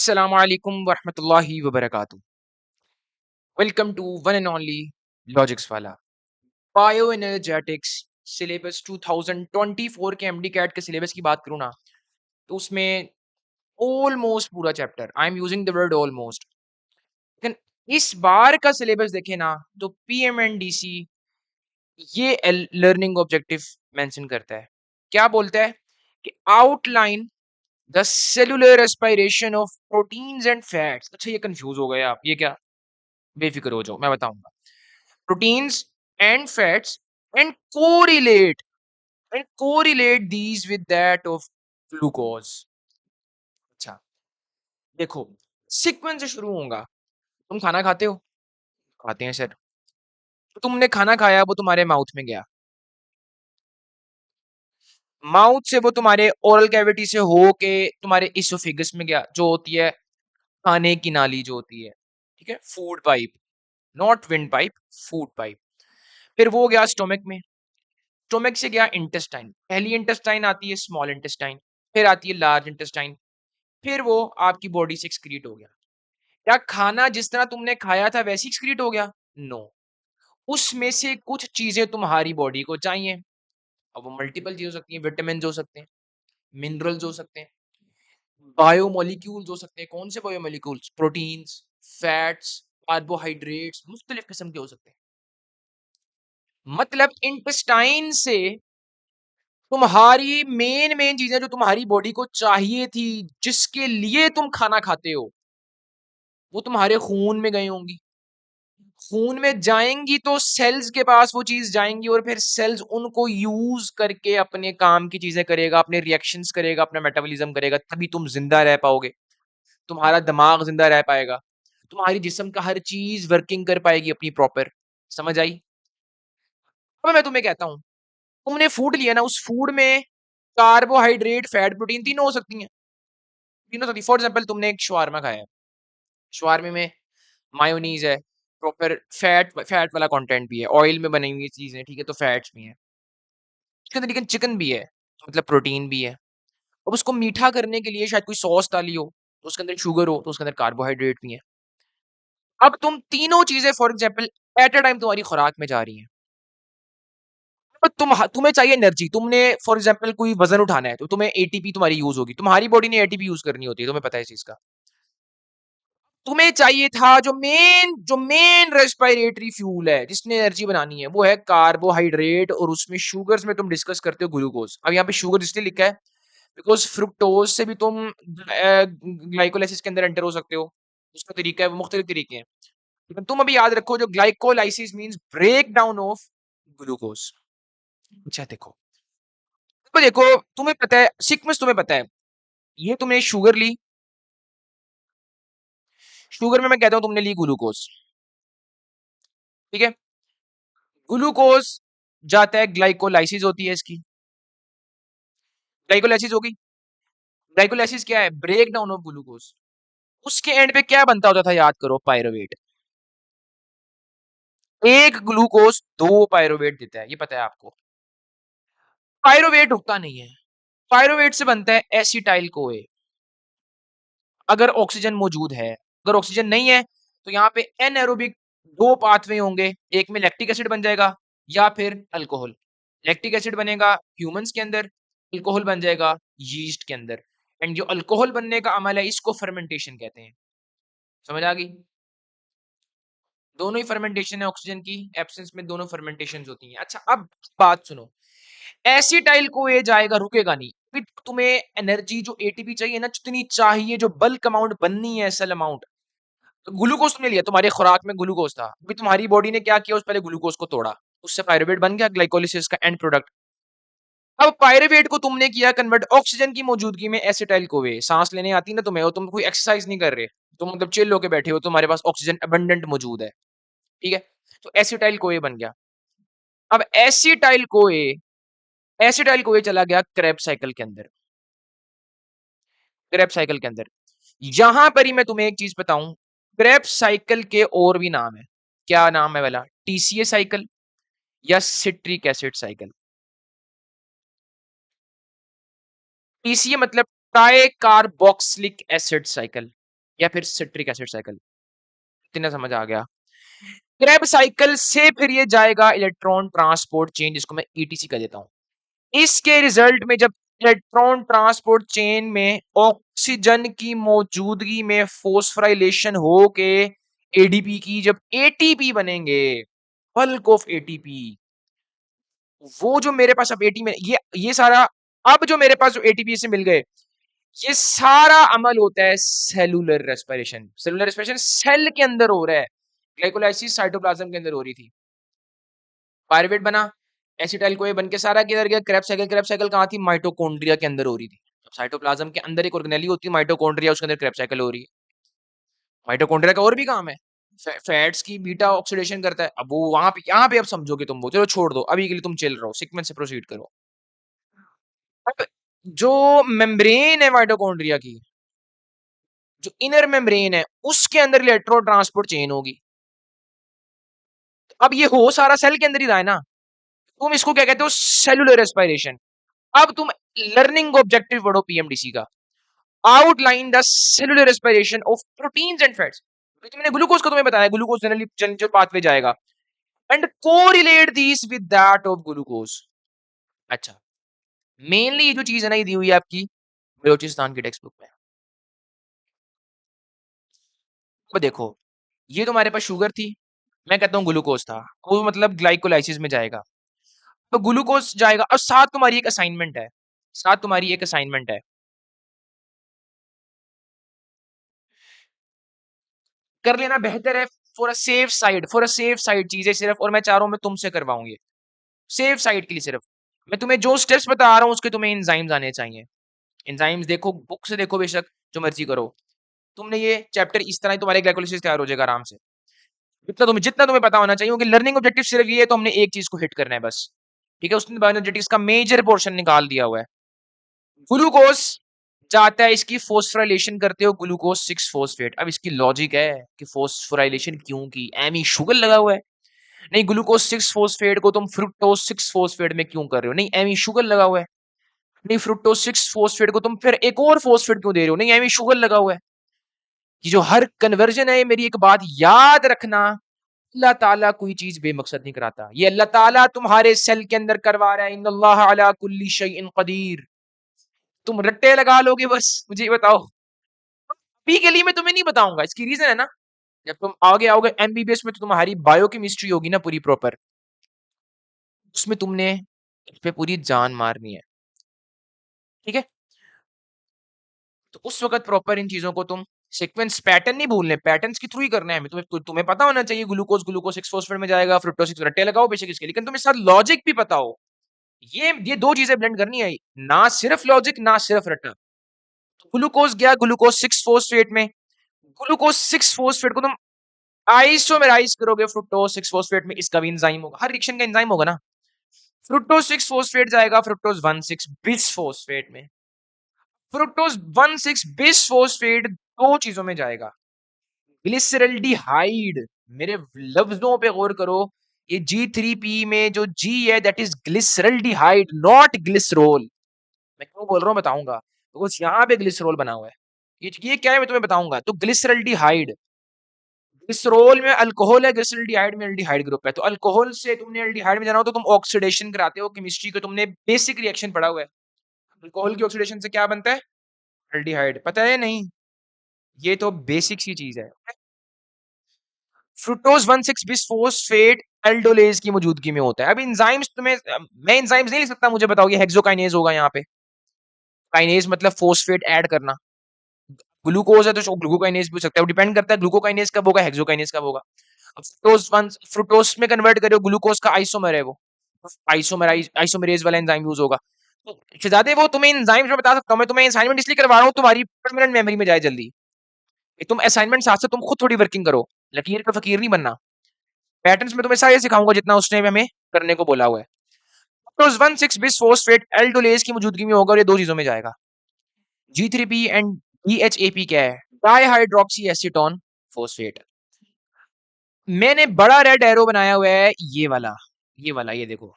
अस्सलाम वालेकुम वरहमतुल्लाहि वबरकातुहू। Welcome to one and only logics वाला। बायो एनर्जेटिक्स सिलेबस 2024 के एमडी कैट के सिलेबस की बात करूँ ना, तो उसमें ऑलमोस्ट पूरा chapter, I am using the word almost. लेकिन इस बार का सिलेबस देखें ना, तो पीएमएनडीसी ये लर्निंग ऑब्जेक्टिव मेंशन करता है। क्या बोलता है कि outline the cellular aspiration of proteins and fats. अच्छा, ये कंफ्यूज हो गए आप, ये क्या? बेफिक्र हो जाओ, मैं बताऊंगा। Proteins and fats and correlate these with that of glucose। अच्छा, देखो, सीक्वेंस से शुरू होगा। तुम खाना खाते हो? खाते हैं सर। तो तुमने खाना खाया, वो तुम्हारे माउथ में गया। माउथ से वो तुम्हारे ओरल कैविटी से होके तुम्हारे इसोफिगस में गया, जो होती है खाने की नाली, जो होती है, ठीक है, food pipe, not wind pipe, food pipe. फिर वो गया स्टोमक में। स्टोमक से गया इंटेस्टाइन। पहली इंटेस्टाइन आती है स्मॉल इंटेस्टाइन, फिर आती है लार्ज इंटेस्टाइन, फिर वो आपकी बॉडी से एक्सक्रीट हो गया। क्या खाना जिस तरह तुमने खाया था वैसे एक्सक्रीट हो गया? नो। उसमें से कुछ चीजें तुम्हारी बॉडी को चाहिए। अब वो मल्टीपल चीज हो सकती हैं, विटामिन हो सकते हैं, मिनरल्स हो सकते हैं, बायोमोलिक्यूल्स हो सकते हैं। कौन से बायोमोलिक्यूल्स? प्रोटीन्स, फैट्स, कार्बोहाइड्रेट्स, मुख्तलिफ किस्म के हो सकते हैं। मतलब इंटेस्टाइन से तुम्हारी मेन मेन चीजें जो तुम्हारी बॉडी को चाहिए थी, जिसके लिए तुम खाना खाते हो, वो तुम्हारे खून में गई होंगी। खून में जाएंगी तो सेल्स के पास वो चीज जाएंगी, और फिर सेल्स उनको यूज करके अपने काम की चीजें करेगा, अपने रिएक्शंस करेगा, अपना मेटाबॉलिज्म करेगा, तभी तुम जिंदा रह पाओगे। तुम्हारा दिमाग जिंदा रह पाएगा, तुम्हारी जिस्म का हर चीज वर्किंग कर पाएगी अपनी प्रॉपर। समझ आई? अब मैं तुम्हें कहता हूं, तुमने फूड लिया ना, उस फूड में कार्बोहाइड्रेट, फैट, प्रोटीन तीनों हो सकती हैं। तीनों सकती। फॉर एग्जाम्पल, तुमने एक शवारमा खाया है। शवारमे में मायोनीज है, प्रॉपर फैट फैट वाला कंटेंट भी है, ऑयल में बनी हुई चीजें, ठीक है, तो फैट्स भी है उसके अंदर, लेकिन चिकन भी है, तो मतलब प्रोटीन भी है। अब उसको मीठा करने के लिए शायद कोई सॉस डाली हो, तो उसके अंदर शुगर हो, तो उसके अंदर कार्बोहाइड्रेट भी है। अब तुम तीनों चीजें for example at a time तुम्हारी खुराक में जा रही हैं। तो तुम्हें चाहिए एनर्जी। तुमने फॉर एग्जाम्पल कोई वजन उठाना है, तो तुम्हें एटीपी तुम्हारी यूज होगी। तुम्हारी बॉडी ने एटीपी यूज करनी होती है, तुम्हें पता है इस चीज का। तुम्हें चाहिए था जो मेन रेस्पिरेटरी फ्यूल है, जिसने एनर्जी बनानी है, वो है कार्बोहाइड्रेट, और उसमें शुगर्स में तुम डिस्कस करते हो ग्लूकोज। अब यहाँ पे शुगर इसलिए लिखा है बिकॉज फ्रुक्टोज से भी तुम ग्लाइकोलाइसिस के अंदर एंटर हो सकते हो। उसका तरीका है, वो मुख्तलिफ तरीके हैं, लेकिन तुम अभी याद रखो, जो glycolysis means break down of glucose. अच्छा, देखो, तुम्हें पता है सीक्वेंस, तुम्हें पता है। ये तुमने शुगर ली। शुगर में मैं कहता हूं तुमने ली ग्लूकोज, ठीक है। ग्लूकोज जाता है, ग्लाइकोलाइसिस होती है इसकी। ग्लाइकोलाइसिस होगी। ग्लाइकोलाइसिस क्या है? Break down of glucose. उसके एंड पे क्या बनता होता था, याद करो, पायरोवेट। एक ग्लूकोज दो पायरोवेट देता है, ये पता है आपको। पायरोवेट रुकता नहीं है। पायरोवेट से बनता है एसिटाइल कोए, अगर ऑक्सीजन मौजूद है। अगर ऑक्सीजन नहीं है, तो यहाँ पे एनएरोबिक दो पाथवे होंगे, एक में लैक्टिक एसिड बन जाएगा, या फिर अल्कोहल। लैक्टिक एसिड बनेगा ह्यूमंस के अंदर, अल्कोहल बन जाएगा यीस्ट के अंदर। एंड जो अल्कोहल बनने का अमल है, इसको फर्मेंटेशन कहते हैं। समझ आ गई? दोनों ही फर्मेंटेशन है, ऑक्सीजन की एब्सेंस में दोनों फर्मेंटेशन होती हैं। अच्छा, अब बात सुनो। एसिटाइल को ये जाएगा, रुकेगा नहीं। फिर तुम्हें एनर्जी जो एटीपी चाहिए ना, जितनी चाहिए, जो बल्क अमाउंट बननी है, सेल अमाउंट, तो ग्लूकोज तुमने लिया, तुम्हारी खुराक में ग्लूकोज था, अभी तुम्हारी बॉडी ने क्या किया, उस पहले ग्लूकोज को तोड़ा, उससे पायरुवेट बन गया, ग्लाइकोलिसिस का एंड प्रोडक्ट। अब पायरुवेट को तुमने किया कन्वर्ट ऑक्सीजन की मौजूदगी में एसिटाइल को वे। सांस लेने आती ना तुम्हें, और तुम कोई एक्सरसाइज नहीं कर रहे, तुम मतलब चिल होके बैठे हो, तुम्हारे पास ऑक्सीजन अबंडेंट मौजूद है, ठीक है, तो एसिटाइल को ए बन गया। अब एसिटाइल को ए चला गया क्रेब साइकिल के अंदर। क्रेब साइकिल के अंदर, यहां पर ही मैं तुम्हें एक चीज बताऊं, क्रेब साइकिल के और भी नाम है। क्या नाम है वाला? टीसीए साइकिल या सिट्रिक एसिड साइकिल। टीसीए मतलब ट्राई कार्बोक्सिलिक एसिड साइकिल। या फिर सिट्रिक एसिड साइकिल। इतना समझ आ गया। क्रेब साइकिल से फिर ये जाएगा इलेक्ट्रॉन ट्रांसपोर्ट चेन, जिसको मैं ईटीसी कह देता हूं। इसके रिजल्ट में जब इलेक्ट्रॉन ट्रांसपोर्ट चेन में ऑक्सीजन की मौजूदगी में फोस्फोराइलेशन हो के एडीपी की जब एटीपी बनेंगे, बल्क ऑफ एटीपी, वो जो मेरे पास अब एटी में ये सारा, अब जो मेरे पास जो एटीपी से मिल गए, ये सारा अमल होता है cellular respiration. Cellular respiration cell के अंदर हो रहा है। ग्लाइकोलाइसिस साइटोप्लाज्म के अंदर हो रही थी, पायरुवेट बना, एसिटाइल कोए बन के सारा किधर गया, क्रेब्स साइकिल। क्रेब्स साइकिल कहाँ थी? माइटोकॉन्ड्रिया के अंदर हो रही थी। साइटोप्लाज्म के अंदर एक ऑर्गेनेली होती है माइटोकॉन्ड्रिया, उसके अंदर क्रेब्स साइकिल हो रही है। माइटोकॉन्ड्रिया का और भी काम है, फैट्स की बीटा ऑक्सीडेशन करता है। अब वो वहां पे, यहाँ पे अब समझोगे तुम, वो चलो छोड़ दो, अभी के लिए तुम चिल रहो, सीक्वेंस से प्रोसीड करो। अब जो मेम्ब्रेन है माइटोकॉन्ड्रिया की, जो इनर मेम्ब्रेन है, उसके अंदर इलेक्ट्रॉन ट्रांसपोर्ट चेन होगी। अब ये हो सारा सेल के अंदर ही रहा है ना, तुम इसको क्या कहते हो? Cellular respiration. अब तुम लर्निंग ऑब्जेक्टिव पढ़ो पीएमडीसी का, outline the cellular respiration of proteins and fats. मैंने ग्लूकोज का तुम्हें बताया, ग्लूकोज जनरली जो पाथवे जाएगा, and correlate this with that of glucose. अच्छा, मेनली ये जो चीज है ना, ये दी हुई है आपकी बलोचिस्तान की टेक्स्ट बुक में। अब देखो, ये तो हमारे पास शुगर थी, मैं कहता हूँ ग्लूकोज था, वो मतलब ग्लाइकोलाइसिस में जाएगा, तो ग्लूकोज जाएगा। और साथ तुम्हारी एक असाइनमेंट है, साथ तुम्हारी एक असाइनमेंट है, कर लेना बेहतर है। For a safe side, for a safe side चीजें सिर्फ, और मैं चाह रहा हूं मैं तुमसे करवाऊंगी सेफ साइड के लिए सिर्फ। मैं तुम्हें जो स्टेप्स बता रहा हूँ उसके तुम्हें एंजाइम्स आने चाहिए। एंजाइम्स देखो, बुक से देखो, बेशक जो मर्जी करो, तुमने ये चैप्टर इस तरह ही तुम्हारे ग्लाइकोलाइसिस तैयार हो जाएगा आराम से। जितना तुम्हें पता होना चाहिए, क्योंकि लर्निंग ऑब्जेक्टिव सिर्फ ये है, तो हमने एक चीज को हिट करना है बस। ठीक है, उसने बायोएनर्जेटिक्स का मेजर पोर्शन निकाल दिया हुआ है। ग्लूकोज जाता है, इसकी फोस्फोराइलेशन करते हो ग्लूकोज 6 फोस्फेट। अब इसकी लॉजिक है कि फोस्फोराइलेशन क्यों की, एमी शुगर लगा हुआ है। नहीं, ग्लूकोज 6 फोस्फेट को तुम फ्रुक्टोज 6 फोस्फेट में क्यों कर रहे हो? नहीं, एमी शुगर लगा हुआ है। नहीं, फ्रुक्टोज 6 फोस्फेट को तुम फिर एक और फोस्फेट क्यों दे रहे हो? नहीं, एमी शुगर लगा हुआ है। ये जो हर कन्वर्जन है, मेरी एक बात याद रखना, अल्लाह ताला कोई चीज बेमकसद नहीं कराता। ये अल्लाह ताला तुम्हारे सेल के अंदर करवा रहा है। इन्नल्लाह अला कुल्ली शैइन कदीर। तुम रट्टे लगा लोगे बस, मुझे ये बताओ। अभी के लिए मैं तुम्हें नहीं बताऊंगा, इसकी रीजन है ना, जब तुम आगे आओगे एमबीबीएस में, तो तुम्हारी बायोकेमिस्ट्री होगी ना पूरी प्रॉपर, उसमें तुमने इस पे पूरी जान मारनी है। ठीक है, तो उस वक्त प्रॉपर इन चीजों को तुम सीक्वेंस पैटर्न नहीं भूलने, पैटर्न्स के थ्रू ही करना है। तुम्हें पता होना चाहिए ग्लूकोज ग्लूकोज 6 फोस्फेट में जाएगा, फ्रुक्टोज 6 रट्टे लगाओ बेशक इसके, लेकिन तुम्हें साथ लॉजिक भी पता हो। ये दो चीजें ब्लेंड करनी है, ना सिर्फ लॉजिक ना सिर्फ रट्टा। ग्लूकोज गया ग्लूकोज 6 फोस्फेट में, ग्लूकोज 6 फोस्फेट को तुम आइसोमेराइज करोगे फ्रुक्टोज 6 फोस्फेट में, इसका भी एंजाइम होगा, हर रिएक्शन का एंजाइम होगा ना। फ्रुक्टोज 6 फोस्फेट जाएगा फ्रुक्टोज 1,6 बिस फोस्फेट में। फ्रुक्टोज 1,6 बिस फोस्फेट दो चीजों में जाएगा, ग्लिसरल्डिहाइड। मेरे लफ्जों पे गौर करो, ये G3P में जो G है that is glyceraldehyde, not glycerol. मैं क्यों बोल रहा हूँ बताऊंगा, तो कुछ यहाँ पे ग्लिसरोल बना हुआ है, ये क्या है मैं तुम्हें बताऊंगा। तो ग्लिसरल्डिहाइड, ग्लिसरोल में अल्कोहल है, ग्लिसरल्डिहाइड में एल्डिहाइड ग्रुप है। तो अल्कोहल से तुमने एल्डिहाइड में जाना हो तो तुम ऑक्सीडेशन कराते हो, केमिस्ट्री को तुमने बेसिक रिएक्शन पढ़ा हुआ है। अल्कोहल की ऑक्सीडेशन से क्या बनता है? एल्डिहाइड। पता है नहीं? ये तो बेसिक सी चीज है। फ्रुक्टोज 1,6 बिसफोस्फेट एल्डोलेज की मौजूदगी में होता है। अब एंजाइम्स तुम्हें, मैं एंजाइम्स नहीं लिख सकता, मुझे बताओ, ये हेक्सोकाइनेज होगा यहाँ पे। काइनेज मतलब फोस्फेट ऐड करना, ग्लूकोज है तो ग्लूकोकाइनेज भी हो सकता है, डिपेंड करता है ग्लूकोकाइनेज कब होगा, हेक्सोकाइनेज कब होगा। फ्रुक्टोज वन फ्रुक्टोज में कन्वर्ट करो, ग्लूकोज का आइसोमर है वो, आइसोमरेज वाला एंजाइम यूज होगा। तो शहजादे वो तुम्हें एंजाइम्स में बता सकता हूँ, मैं तुम्हें असाइनमेंट इसलिए करवा रहा हूँ तुम्हारी परमानेंट मेमोरी में जाए जल्दी। तुम असाइनमेंट साथ से तुम खुद थोड़ी वर्किंग करो, लकीर का फकीर नहीं बनना। पैटर्न्स में तुम्हें सारे सिखाऊंगा जितना उसने हमें करने को बोला हुआ है। फ्रुक्टोज 1,6 बिसफोस्फेट एल्डोलेज की मौजूदगी में होगा, और ये दो चीजों में जाएगा। G3P एंड DHAP क्या है? Dihydroxy acetone phosphate. मैंने बड़ा रेड एरो बनाया हुआ है, ये वाला ये देखो,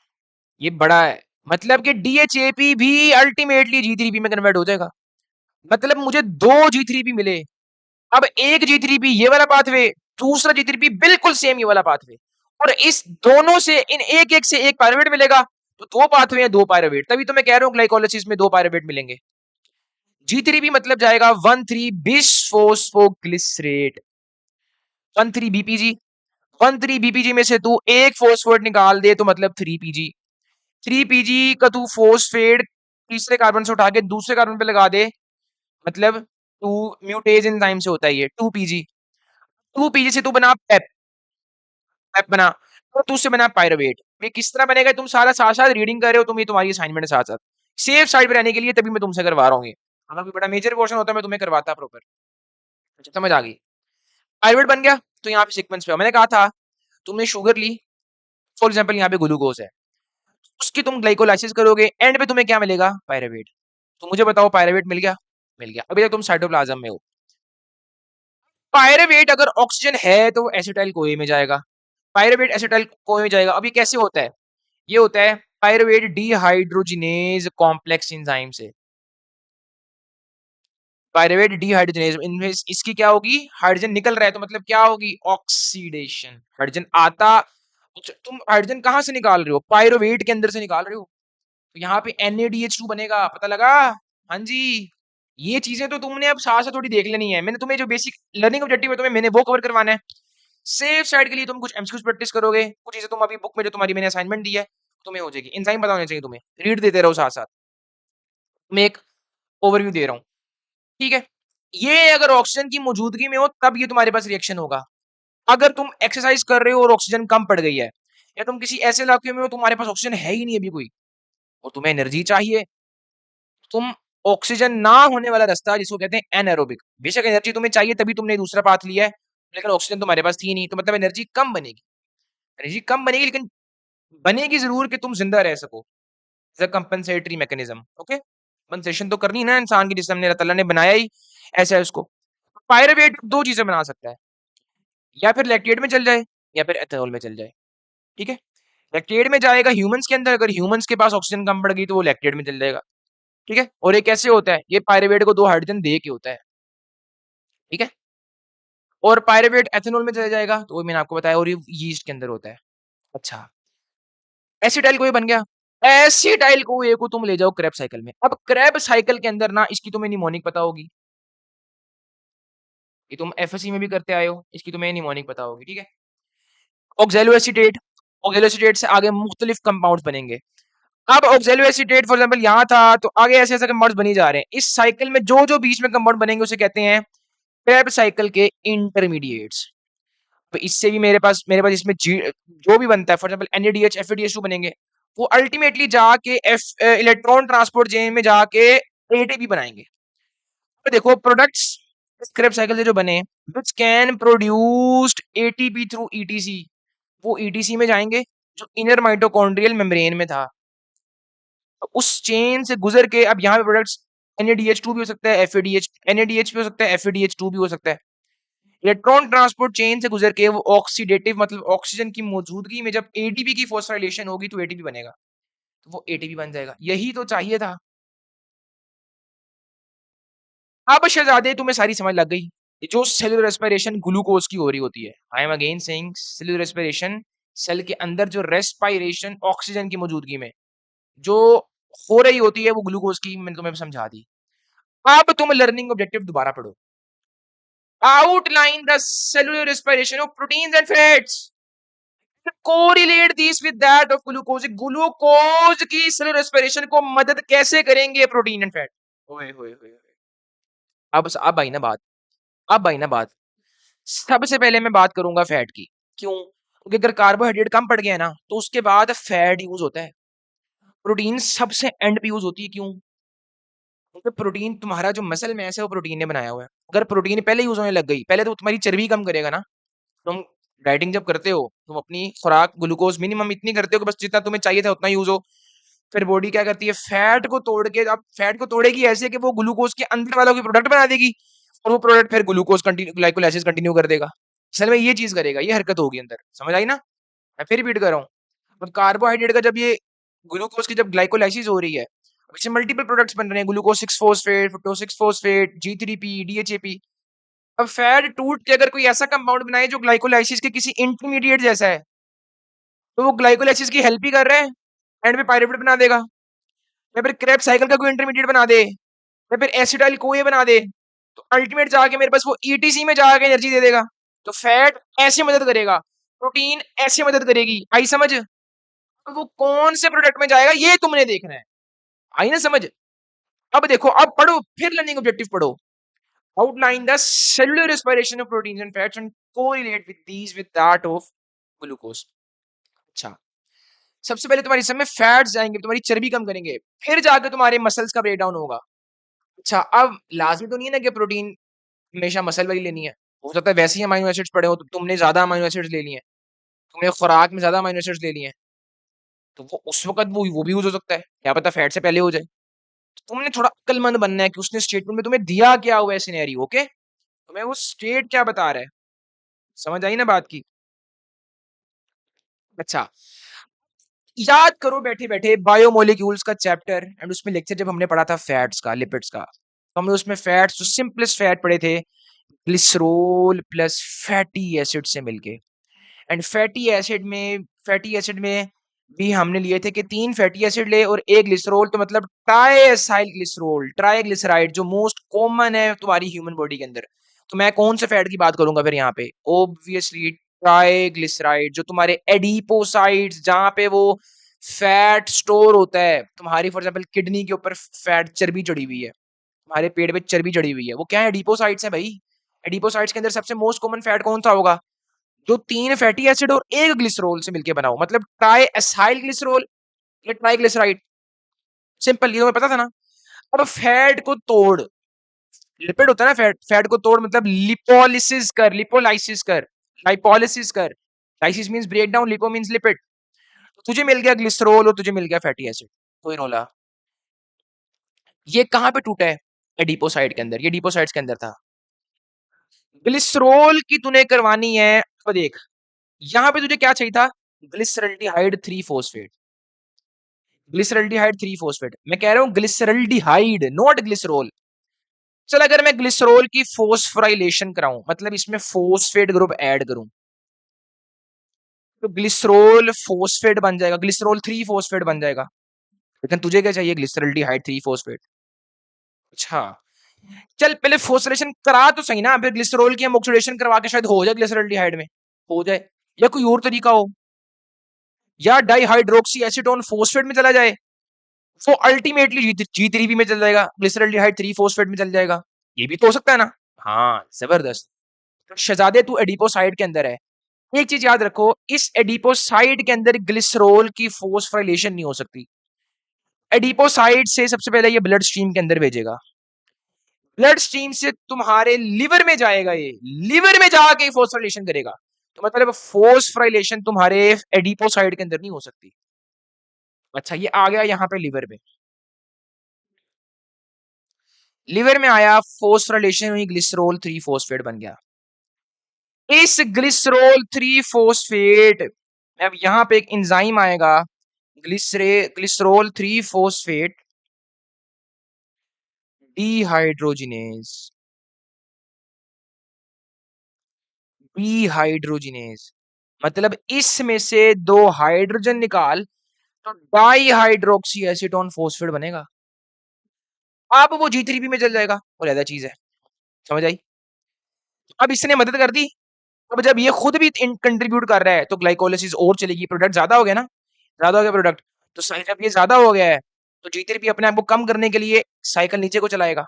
ये बड़ा है, मतलब कि DHAP भी अल्टीमेटली G3P में कन्वर्ट हो जाएगा। मतलब मुझे दो G3P मिले, अब एक G3P ये वाला पाथवे, दूसरा G3P बिल्कुल सेम ये वाला पाथवे, और इस दोनों से इन एक एक से एक पायरुवेट मिलेगा, तो दो पाथवे हैं दो पायरुवेट, तभी तो मैं कह रहा हूं ग्लाइकोलाइसिस में दो पायरुवेट मिलेंगे। G3P मतलब जाएगा 1,3 बिसफोस्फोग्लिसरेट, 1,3 BPG, 1,3 BPG में से तू एक फोस्फेट निकाल दे तो मतलब 3 PG, 3 PG का तू फोस्फेट तीसरे कार्बन से उठा के दूसरे कार्बन पे लगा दे, मतलब टू म्यूटेज एंजाइम से होता है ये 2 PG, 2 PG से तू बना पेप, पेप बना, तो तू उससे बना पायरुवेट। ये किस तरह बनेगा, तुम सारा साथ साथ रीडिंग कर रहे हो, तुम ये तुम्हारी असाइनमेंट साथ साथ सेफ साइड पे रहने के लिए तभी मैं तुमसे करवा रहा हूँ ये, अगर कोई बड़ा मेजर क्वेश्चन होता मैं तुम्हें करवाता प्रॉपर। अच्छा समझ आ गई, पायरुवेट बन गया, तो यहाँ पे सीक्वेंस पे मैंने कहा था तुमने शुगर ली, फॉर एग्जाम्पल यहाँ पे ग्लूकोज है, उसकी तुम ग्लाइकोलाइसिस करोगे, एंड पे तुम्हें क्या मिलेगा, पायरुवेट। तो मुझे बताओ पायरुवेट मिल गया, मिल गया, अभी तक तुम साइटोप्लाज्म में हो। पायरुवेट अगर ऑक्सीजन है तो एसिटाइल कोए में जाएगा, पायरुवेट एसिटाइल कोए में जाएगा। अब ये कैसे होता है, ये होता है पायरुवेट डिहाइड्रोजिनेज कॉम्प्लेक्स एंजाइम से, पायरुवेट डिहाइड्रोजिनेज, इनमें इसकी क्या होगी, हाइड्रोजन निकल रहा है तो मतलब क्या होगी, ऑक्सीडेशन, हाइड्रोजन आता, तुम हाइड्रोजन कहां से निकाल रहे हो, पायरुवेट के अंदर से निकाल रहे हो, तो यहाँ पे NaDH2 बनेगा, पता लगा। हाँ जी, ये चीजें तो तुमने अब साथ साथ थोड़ी देख लेनी है, मैंने तुम्हें जो बेसिक लर्निंग ऑब्जेक्टिव है तुम्हें मैंने वो कवर करवाना है। सेफ साइड के लिए तुम कुछ एमसीक्यूज प्रैक्टिस करोगे, कुछ चीजें तुम अभी बुक में जो तुम्हारी मैंने असाइनमेंट दी है तुम्हें हो जाएगी, एंजाइम पता होने चाहिए तुम्हें, रीड देते रहो साथ साथ, मैं एक ओवरव्यू दे रहा हूँ, ठीक है। ये अगर ऑक्सीजन की मौजूदगी में हो तब ये तुम्हारे पास रिएक्शन होगा, अगर तुम एक्सरसाइज कर रहे हो और ऑक्सीजन कम पड़ गई है, या तुम किसी ऐसे इलाके में हो तुम्हारे पास ऑक्सीजन है ही नहीं अभी कोई, और तुम्हें एनर्जी चाहिए, तुम ऑक्सीजन ना होने वाला रास्ता जिसको कहते हैं एनएरोबिक, बेशक एनर्जी तुम्हें चाहिए तभी तुमने दूसरा पाथ लिया है, लेकिन ऑक्सीजन तुम्हारे पास थी नहीं, तो मतलब एनर्जी कम बनेगी, एनर्जी कम बनेगी लेकिन बनेगी जरूर कि तुम जिंदा रह सको, कंपनसेटरी मैकेनिज्म, ओके। कंपनसेशन तो करनी है ना इंसान की, जिससे हमने अल्लाह ताला ने बनाया ही ऐसा है उसको। पायरुवेट दो चीजें बना सकता है, या फिर लैक्टेट में चल जाए या फिर एथेनॉल में चल जाए, ठीक है। लैक्टेट में जाएगा ह्यूमंस के अंदर, अगर ह्यूमंस के पास ऑक्सीजन कम पड़ गई तो वो लैक्टेट में चल जाएगा, ठीक है। और ये कैसे होता है, ये पायरुवेट को दो हाइड्रोजन दे के होता है, ठीक है। और पायरुवेट एथेनॉल में चला जाएगा तो वो मैंने आपको बताया, और ये यीस्ट के अंदर होता है। अच्छा, एसिटाइल को ये बन गया, एसिटाइल को ये को तुम ले जाओ क्रेब साइकिल में, अब क्रेब साइकिल के अंदर ना इसकी तुम्हें निमोनिक पता होगी, ये तुम एफएससी में भी करते आए हो, इसकी तुम्हें निमोनिक पता होगी, ठीक है। ऑक्सैलो एसीटेट, ऑक्सैलो एसीटेट से आगे मुख्तलिफ कंपाउंड्स बनेंगे, अब ऑक्सैलो एसीटेट फॉर एग्जांपल यहाँ था तो आगे ऐसे ऐसे कंपाउंड्स बनी जा रहे हैं, इस साइकिल में जो जो बीच में कंपाउंड बनेंगे उसे कहते हैं क्रेब साइकिल के इंटरमीडिएट्स। तो इससे भी मेरे पास इसमें जो भी बनता है, फॉर एग्जांपल NADH FADH2 बनेंगे, वो अल्टीमेटली जाके इलेक्ट्रॉन ट्रांसपोर्ट चेन में जाके ATP बनाएंगे। तो देखो प्रोडक्ट्स स्क्रैप साइकिल से जो बने which can produced ATP through ETC, वो ETC में जाएंगे जो इनर माइटोकॉन्ड्रियल मेम्ब्रेन में था, तो उस चेन से गुजर के अब यहाँ पे प्रोडक्ट्स NADH2 भी हो सकता है, FADH NADH भी हो सकता है, FADH2 भी हो सकता है। इलेक्ट्रॉन ट्रांसपोर्ट चेन से गुजर के वो ऑक्सीडेटिव मतलब ऑक्सीजन की मौजूदगी में जब ATP की फॉस्फोराइलेशन होगी तो ATP बनेगा, तो वो ATP बन जाएगा, यही तो चाहिए था। अब शहजादे तुम्हें सारी समझ लग गई, जो सेलुलर रेस्पिरेशन ग्लूकोज की हो रही होती है, I am again saying cellular respiration, cell के अंदर जो रेस्पिरेशन ऑक्सीजन की मौजूदगी में जो हो रही होती है वो ग्लूकोज की मैंने तुम्हें समझा दी। अब तुम लर्निंग ऑब्जेक्टिव दोबारा पढ़ो, outline the cellular respiration of proteins and fats, correlate this with that of glucose, glucose की सेलुलर रेस्पिरेशन को मदद कैसे करेंगे प्रोटीन एंड फैट। ओए होए होए, अब आई ना बात, अब आई ना बात, सबसे पहले मैं बात करूंगा फैट की, क्यों, क्योंकि अगर कार्बोहाइड्रेट कम पड़ गया ना तो उसके बाद फैट यूज होता है, प्रोटीन सबसे एंड पे यूज होती है, क्यों, क्योंकि प्रोटीन तुम्हारा जो मसल मैस है वो प्रोटीन ने बनाया हुआ है, अगर प्रोटीन पहले यूज होने लग गई, पहले तो तुम्हारी चर्बी कम करेगा ना, तुम डाइटिंग जब करते हो तुम अपनी खुराक ग्लूकोज मिनिमम इतनी करते हो कि बस जितना तुम्हें चाहिए था उतना यूज हो, फिर बॉडी क्या करती है फैट को तोड़ के, अब फैट को तोड़ेगी ऐसे कि वो ग्लूकोज के अंदर वालों की प्रोडक्ट बना देगी, और वो प्रोडक्ट फिर ग्लूकोज कंटिन्यू ग्लाइकोलाइसिस कंटिन्यू कर देगा, असल में ये चीज करेगा, ये हरकत होगी अंदर, समझ आई ना। मैं फिर रिपीट कर रहा हूँ, अब कार्बोहाइड्रेट का जब ये ग्लूकोज की जब ग्लाइकोलाइसिस हो रही है, इससे मल्टीपल प्रोडक्ट्स बन रहे हैं, glucose 6 phosphate, fructose 6 phosphate, G3P DHAP, अब फैट टूट के अगर कोई ऐसा कंपाउंड बनाए जो ग्लाइकोलाइसिस के किसी इंटरमीडिएट जैसा है, तो वो ग्लाइकोलाइसिस की हेल्प ही कर रहा है, एंड में पायरुवेट बना देगा। या फिर क्रेब साइकिल का कोई इंटरमीडिएट बना दे, या फिर एसिटाइल कोए बना दे, तो अल्टीमेट जाके मेरे पास वो ईटीसी में जाके एनर्जी दे देगा। तो फैट ऐसे मदद करेगा, प्रोटीन ऐसे मदद करेगी। आई समझ? तो वो कौन से प्रोडक्ट में जाएगा ये तुमने देखना है। आई ना समझ? अब देखो, अब पढ़ो, फिर लर्निंग ऑब्जेक्टिव पढ़ो। Outline the cellular respiration of proteins and fats and correlate with these with that of glucose. अच्छा, सबसे पहले तुम्हारी सब में फैट्स जाएंगे, तुम्हारी चर्बी कम करेंगे, फिर जाकर तुम्हारे मसल्स का ब्रेकडाउन होगा। अच्छा, अब लाजमी तो नहीं है ना कि प्रोटीन हमेशा मसल वाली लेनी है। हो सकता है वैसे ही अमाइनो एसिड्स पड़े हो, तो तुमने ज्यादा अमाइनो एसिड्स ले लिए हैं, तुमने खुराक में ज्यादा अमाइनो एसिड्स ले लिए हैं, तो वो उस वक्त वो भी यूज हो सकता है, क्या पता फैट से पहले हो जाए। तो तुमने थोड़ा अक्लमंद बनना है कि उसने स्टेटमेंट में तुम्हें दिया क्या हुआ है सिनेरियो। ओके, तुम्हें वो स्टेट क्या बता रहा है, समझ आई ना बात की? अच्छा, याद करो बैठे बैठे बायोमोलिक्यूल्स का चैप्टर एंड उसमें लेक्चर जब हमने पढ़ा था फैट्स का, लिपिड्स का, तो हमने उसमें फैट्स जो सिंपलेस्ट फैट पढ़े थे, ग्लिसरॉल प्लस फैटी एसिड से मिलके। एंड फैटी एसिड में भी हमने लिए थे कि 3 फैटी एसिड ले और 1 ग्लिसरॉल, तो मतलब ट्राइएसाइल ग्लिसरॉल, ट्राइग्लिसराइड, जो मोस्ट कॉमन है तुम्हारी ह्यूमन बॉडी के अंदर। तो मैं कौन से फैट की बात करूंगा फिर यहाँ पे? ऑब्वियसली ट्राइग्लिसराइड, जो तुम्हारे एडिपोसाइड्स, जहां पे वो फैट स्टोर होता है तुम्हारी, फॉर एग्जांपल किडनी के ऊपर फैट चर्बी चढ़ी हुई है, तुम्हारे पेट पे चर्बी चढ़ी हुई है, वो क्या है? एडिपोसाइड्स है भाई। एडिपोसाइड्स के अंदर सबसे मोस्ट कॉमन फैट कौन सा होगा? जो 3 फैटी एसिड और 1 ग्लिसरॉल से मिलकर बना हो, मतलब ट्राई एसाइल ग्लिसरॉल या ट्राइग्लिसराइड। सिंपल, ये तुम्हें पता था ना? अब फैट को तोड़, लिपिड होता है ना, फैट, फैट को तोड़ मतलब लिपोलिसिस कर, लिपोलाइसिस कर, लाइपोलिसिस कर। Lysis means break down, lipo means lipid. तो तुझे मिल गया ग्लिसरॉल और तुझे मिल गया फैटी एसिड, कोई रोला। ये कहां पे टूटा है? एडिपोसाइड के अंदर, ये एडिपोसाइड्स के अंदर था। ग्लिसरॉल की तूने करवानी है, तो देख, यहां पे तुझे क्या चाहिए था? Glyceraldehyde 3 phosphate. ग्लिसरल्डिहाइड 3 फॉस्फेट, मैं कह रहा हूं ग्लिसरल्डिहाइड, नॉट ग्लिसरॉल। चल, अगर मैं ग्लिसरॉल की फोस्फोराइलेशन कराऊं, मतलब इसमें फोस्फेट ग्रुप ऐड करूं, तो ग्लिसरॉल फोस्फेट बन जाएगा, ग्लिसरॉल 3 फॉस्फेट बन जाएगा। लेकिन तुझे क्या चाहिए? Glyceraldehyde 3 phosphate. अच्छा, चल पहले फोस्फोरेशन करा तो सही ना, फिर ग्लिसरॉल की हम ऑक्सीडेशन करवा के शायद हो जाए ग्लिसरल्डिहाइड में, हो जाए, या कोई और तरीका हो, या डाइहाइड्रोक्सी एसीटोन फॉस्फेट में चला जाए, वो अल्टीमेटली G3 में चल जाएगा, ग्लिसरल्डिहाइड 3 फॉस्फेट में चल जाएगा। ये भी तो हो सकता है ना? हाँ, जबरदस्त। तो शहजादे तू एडिपोसाइड के अंदर है, एक चीज याद रखो, इस एडिपोसाइड के अंदर ग्लिसरॉल की फोस्फोराइलेशन नहीं हो सकती। एडिपोसाइड से सबसे पहले ये ब्लड स्ट्रीम के अंदर भेजेगा, ब्लड स्ट्रीम से तुम्हारे लिवर में जाएगा, ये लिवर में जाके फोस्फोराइलेशन करेगा। तो मतलब फोस्फोराइलेशन तुम्हारे एडिपोसाइड के अंदर नहीं हो सकती। अच्छा, ये आ गया यहाँ पे लिवर में, लिवर में आया, फोस्फोराइलेशन हुई, ग्लिसरॉल 3 फॉस्फेट बन गया। इस ग्लिसरॉल 3 फॉस्फेट, अब यहां पे एक एंजाइम आएगा, ग्लिसरॉल 3 फॉस्फेट डिहाइड्रोजिनेज, डिहाइड्रोजिनेज, मतलब इसमें से 2 हाइड्रोजन निकाल, तो डाई हाइड्रोक्सी एसीटोन फॉस्फेट बनेगा। अब वो G3 में चल जाएगा, और ज्यादा चीज है, समझ आई? अब इसने मदद कर दी। अब जब ये खुद भी कंट्रीब्यूट कर रहा है, तो ग्लाइकोलिसिस और चलेगी, प्रोडक्ट ज्यादा हो गया ना, ज्यादा हो गया प्रोडक्ट। तो जब ये ज्यादा हो गया है, तो G3 अपने आप को कम करने के लिए साइकिल नीचे को चलाएगा।